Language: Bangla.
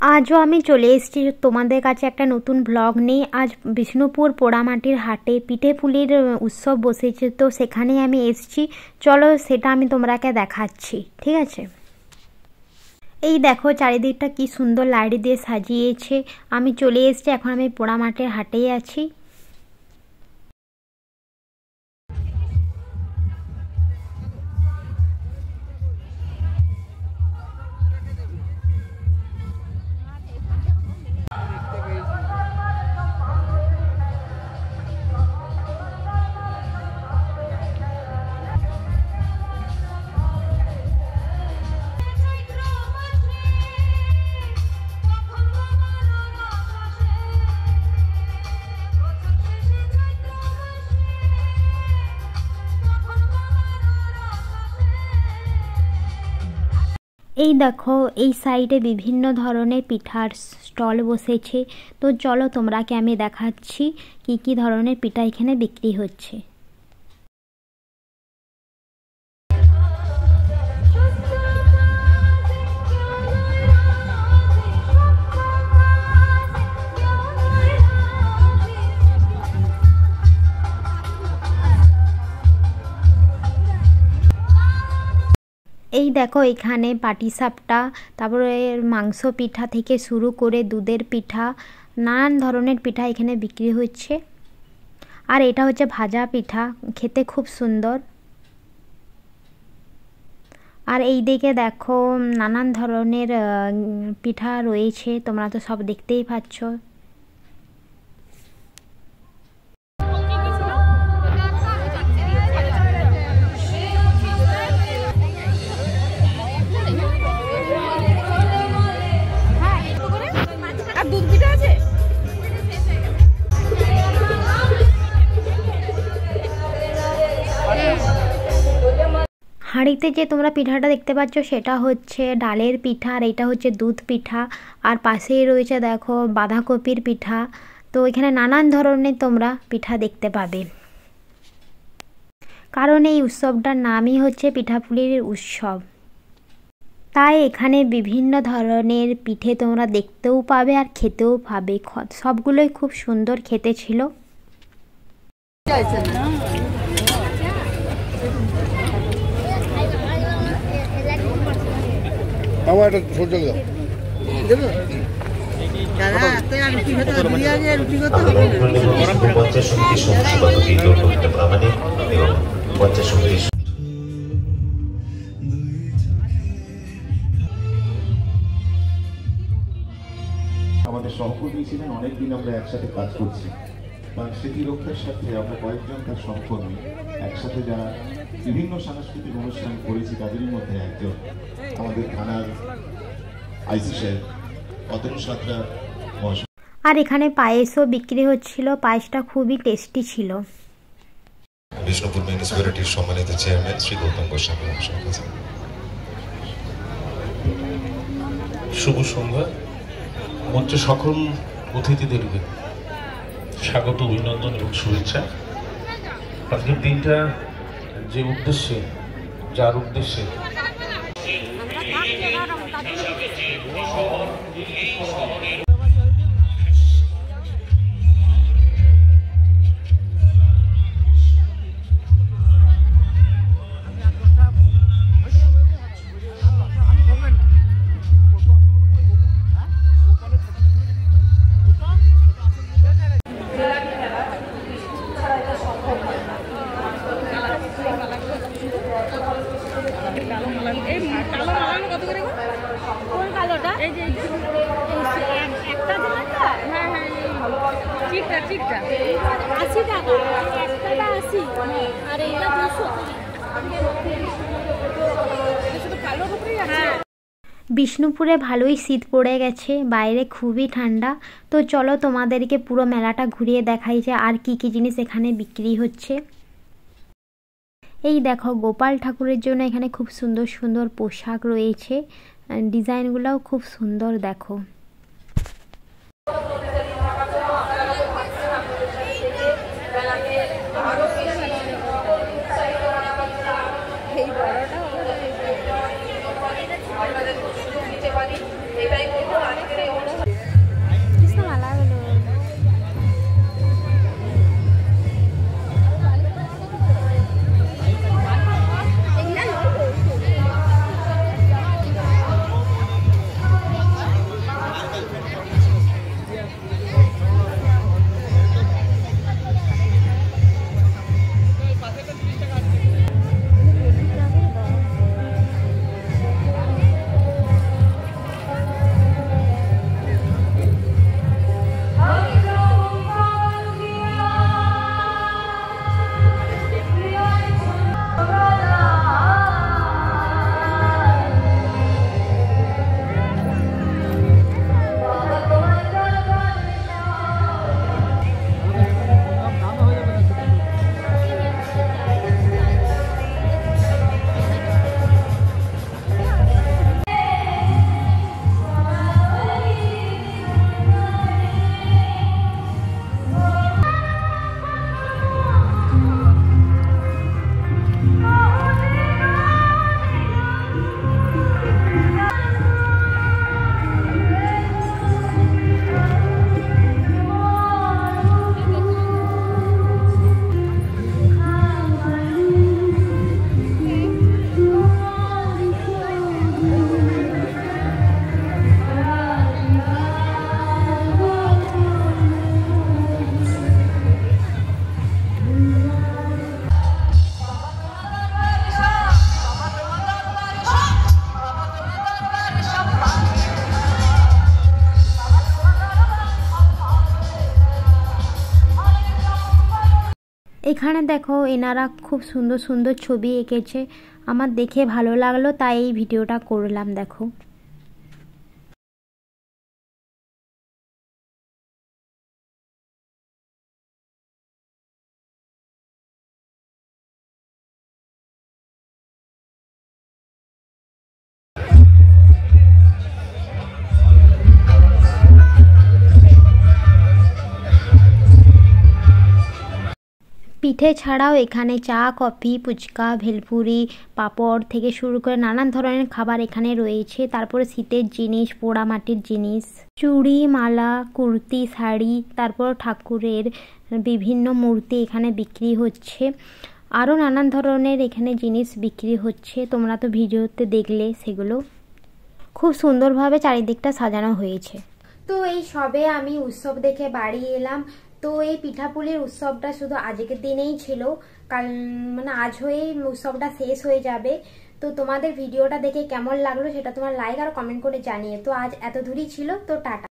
আজও আমি চলে এসেছি তোমাদের কাছে একটা নতুন ব্লগ নিয়ে। আজ বিষ্ণুপুর পোড়ামাটির হাটে পিঠে পুলির উৎসব বসেছে, তো সেখানেই আমি এসেছি। চলো সেটা আমি তোমাকে দেখাচ্ছি, ঠিক আছে? এই দেখো চারিদিকটা কি সুন্দর লাইট দিয়ে সাজিয়েছে। আমি চলে এসেছি, এখন আমি পোড়ামাটির হাটেই আছি। এই দেখো এই সাইডে বিভিন্ন ধরনের পিঠার স্টল বসেছে, তো চলো তোমরাকে আমি দেখাচ্ছি কি কি ধরনের পিঠা এখানে বিক্রি হচ্ছে। এই দেখো এখানে পাটিসাপটা, তারপরে মাংস পিঠা থেকে শুরু করে দুধের পিঠা, নানান ধরনের পিঠা এখানে বিক্রি হচ্ছে। আর এটা হচ্ছে ভাজা পিঠা, খেতে খুব সুন্দর। আর এই দিকে দেখো নানান ধরনের পিঠা রয়েছে, তোমরা তো সব দেখতেই পাচ্ছ। হাঁড়িতে যে তোমরা পিঠাটা দেখতে পাচ্ছ সেটা হচ্ছে ডালের পিঠা, আর এটা হচ্ছে দুধ পিঠা। আর পাশেই রয়েছে দেখো বাঁধাকপির পিঠা। তো এখানে নানান ধরনের তোমরা পিঠা দেখতে পাবে, কারণ এই উৎসবটার নামই হচ্ছে পিঠাপুলির উৎসব। তাই এখানে বিভিন্ন ধরনের পিঠে তোমরা দেখতেও পাবে আর খেতেও পাবে। সবগুলোই খুব সুন্দর খেতে ছিল। আমাদের সহকর্মী ছিলেন, অনেকদিন আমরা একসাথে কাজ করছি। স্মৃতি রক্ষার সাথে আমরা কয়েকজন তার সহকর্মী একসাথে যারা বিভিন্ন সাংস্কৃতিক অনুষ্ঠান করেছি, তাদেরই মধ্যে একজন আমাদের থানার আইসি সাহেব অতনু সাঁতরা মহাশয়। আর এখানে পায়েসও বিক্রি হচ্ছিল, পায়েসটা খুবই টেস্টি ছিল। বিষ্ণুপুর মিউনিসিপ্যালিটির সম্মানিত চেয়ারম্যান শ্রী গৌতম গোস্বামী মহাশয়ের কাছে শুভ সন্ধ্যা। মঞ্চে সকল অতিথিদেরকে স্বাগত, অভিনন্দন এবং শুভেচ্ছা। আজকের দিনটা যে উদ্দেশ্যে, যার উদ্দেশ্যে বিষ্ণুপুরে ভালোই শীত পড়ে গেছে, বাইরে খুবই ঠান্ডা। তো চলো তোমাদেরকে পুরো মেলাটা ঘুরিয়ে দেখাই যে আর কি কি জিনিস এখানে বিক্রি হচ্ছে। এই দেখো গোপাল ঠাকুরের জন্য এখানে খুব সুন্দর সুন্দর পোশাক রয়েছে, ডিজাইনগুলোও খুব সুন্দর দেখো। এটাই বলবো আজকের এই এখানে দেখো এনারা খুব সুন্দর সুন্দর ছবি এঁকেছে, আমার দেখে ভালো লাগলো তাই এই ভিডিওটা করলাম। দেখো পিঠে ছাড়াও এখানে চা, কফি, ফুচকা, ভেলপুরি, পাঁপড় থেকে শুরু করে নানান ধরনের খাবার এখানে রয়েছে। তারপরে শীতের জিনিস, পোড়ামাটির জিনিস, চুড়ি, মালা, কুর্তি, শাড়ি, তারপর ঠাকুরের বিভিন্ন মূর্তি এখানে বিক্রি হচ্ছে। আরও নানান ধরনের এখানে জিনিস বিক্রি হচ্ছে, তোমরা তো ভিডিওতে দেখলে সেগুলো। খুব সুন্দরভাবে চারিদিকটা সাজানো হয়েছে। তো এই সবে আমি উৎসব দেখে বাড়ি এলাম। তো এই পিঠাপুলির উৎসবটা শুধু আজকের দিনেই ছিল, কাল মানে আজ হয়েই উৎসবটা শেষ হয়ে যাবে। তো তোমাদের ভিডিওটা দেখে কেমন লাগলো সেটা তোমার লাইক আর কমেন্ট করে জানিয়ে। তো আজ এত দূরই ছিল, তো টাটা।